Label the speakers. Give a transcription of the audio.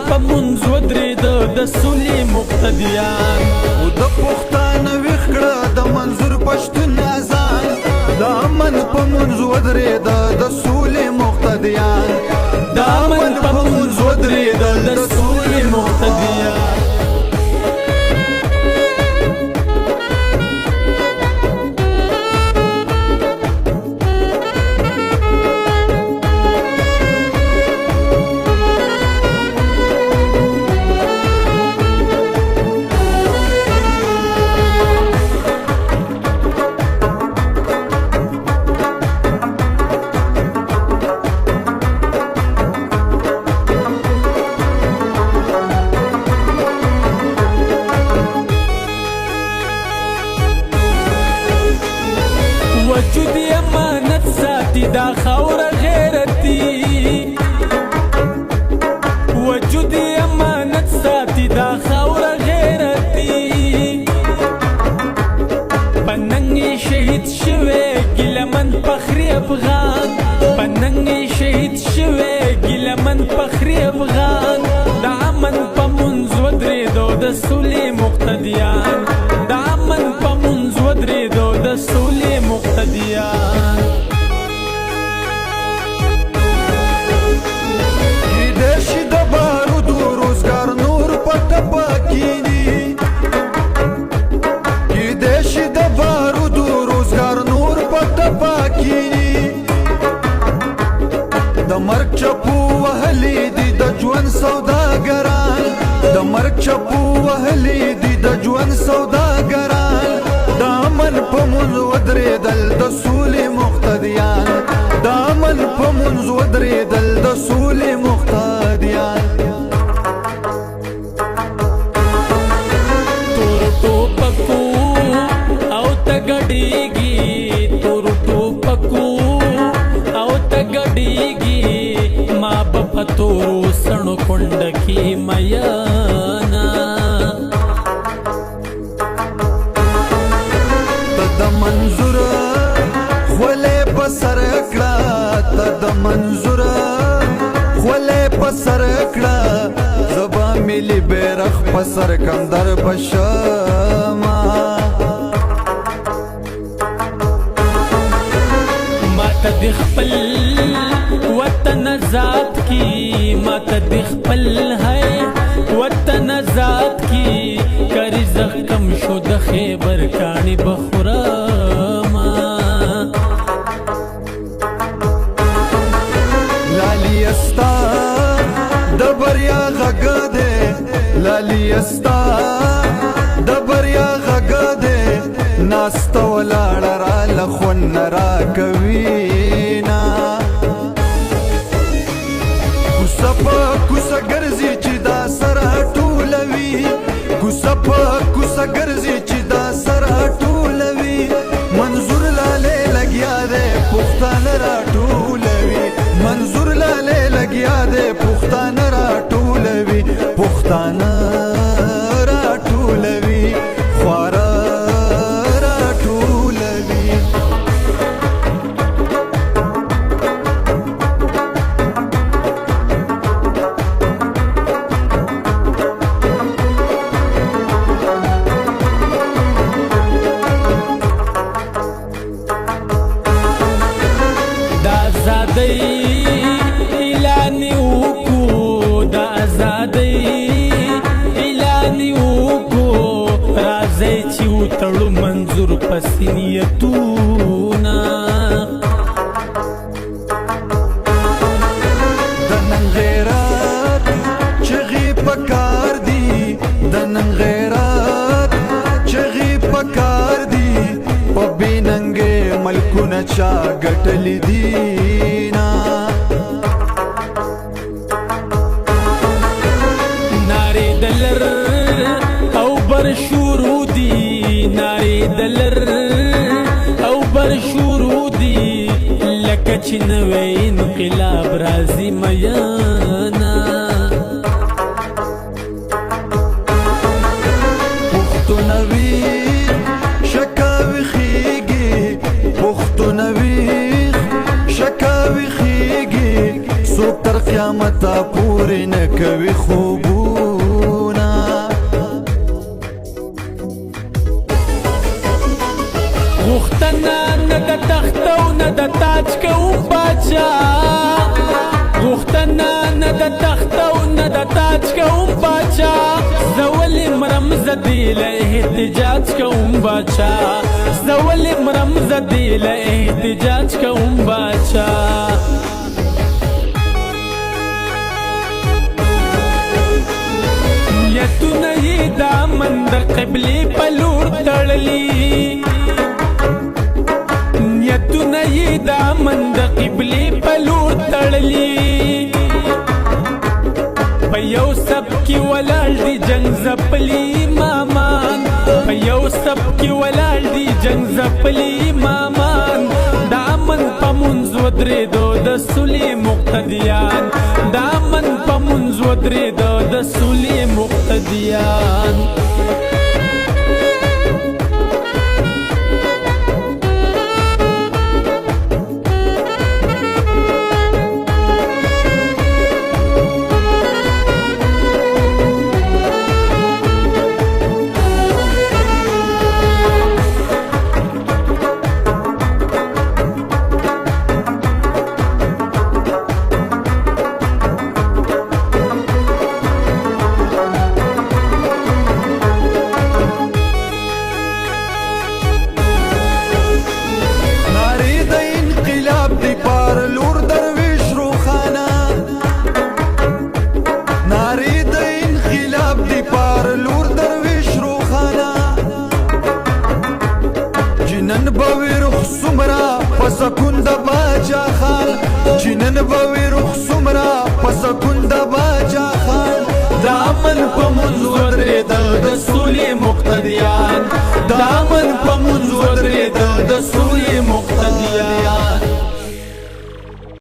Speaker 1: په منځ ودرېده د سولې مقتدیان
Speaker 2: و د پښتانه ویښ کړه د منظور پښتون اذان د امن په منځ ودرېده د سولې مقتدیان
Speaker 1: د امن په منځ ودرېده د سولې مقتدیان وجود امانت ساتي دا خاوره غیرتي وجود امانت ساتي دا خاوره غیرتي پننګ شهید شوی ګیلمن فخري افغان پننګ شهید شوی ګیلمن فخري افغان د امن په منځ ودرېدو د سولې مقتدیان د امن په منځ ودرېدو د سولې مقتدیان
Speaker 2: کیدای شي د بارودو روزګار نور په ټپه کیني کیدای شي د بارودو روزګار نور په ټپه کیني د مرګ چپو وهلي دي د ژوند سوداګران د مرګ چپو وهلي دي د ژوند سوداګران د امن په منځ ودرېدل د سولې مقتدیان د امن په منځ ودرېدل د سولې مقتدیان
Speaker 1: تور ټوپکو او تګډېږي تور ټوپکو او تګډېږي ما به په تورو سڼو کونډه کې میانا
Speaker 2: د منظور خولې په سر کړه ته د منظور خولې په سر کړه زبا ملي بیرغ په سر کندر بشما
Speaker 1: ماته د خپل وطن ذات کی ماته د خپل ہے وطن ذات کی کری زخم شو د خیبر کاڼي بخورما
Speaker 2: لالی استا د بریا غږ دې لالی استا د بریا غږ دې ناست ولاړ را لخون را کوینا کوڅه په کوڅه ګرځي چې دا سره ټولوي کوڅه په کوڅه ګرځي چې دا سره ټولوي منظور لاله لګیا دې پښتانه را ټولوي منظور لاله لګیا دې پښتانه را ټولوي پښتانه را ټولوي خواره را ټولوي
Speaker 1: د ازادۍ اعلان وکړو د ازادۍ اعلان وکړو راځئ چې وتړو منظور پسې نیتونه
Speaker 2: د نن غیرت چغې پکار دي د نن غیرت چغې پکار دي په بې ننګې ملکونه چا ګټلي دي
Speaker 1: نارې د لر او بر شروع دي نارې د لر او بر شروع دي لکه چې نوی انقلاب راځي میانا
Speaker 2: پښتونوي شکاوي خيږي پښتونوي شکاوي خيږي څوک تر قیامت پوری نکوي خوبونا
Speaker 1: غوښتنه نه د تخت او نه د تاج کوم باچا غوښتنه نه د تخت او نه د تاج کوم باچا زه ولې مرم زه دې له احتجاج کوم باچا زه ولې مرم زه دې له احتجاج کوم باچا نیتونه یې دامن د قبلې په لور تړلي نیتونه یې دامن د قبلې په لور تړلي په یو سب کې ولاړ دي جنګ ځپلي امامان په یو سب کې ولاړ دي جنګ ځپلي امامان د امن په منځ ودرېدو د سولې مقتدیان د امن په منځ ودرېدو د سولې مقتدیان جنن بوي روح سمرا پسکون د باجا خان جنن بوي روح سمرا پسکون د باجا خان دامن په منظور د رسولي مقتدیان دامن په منظور د رسولي مقتدیان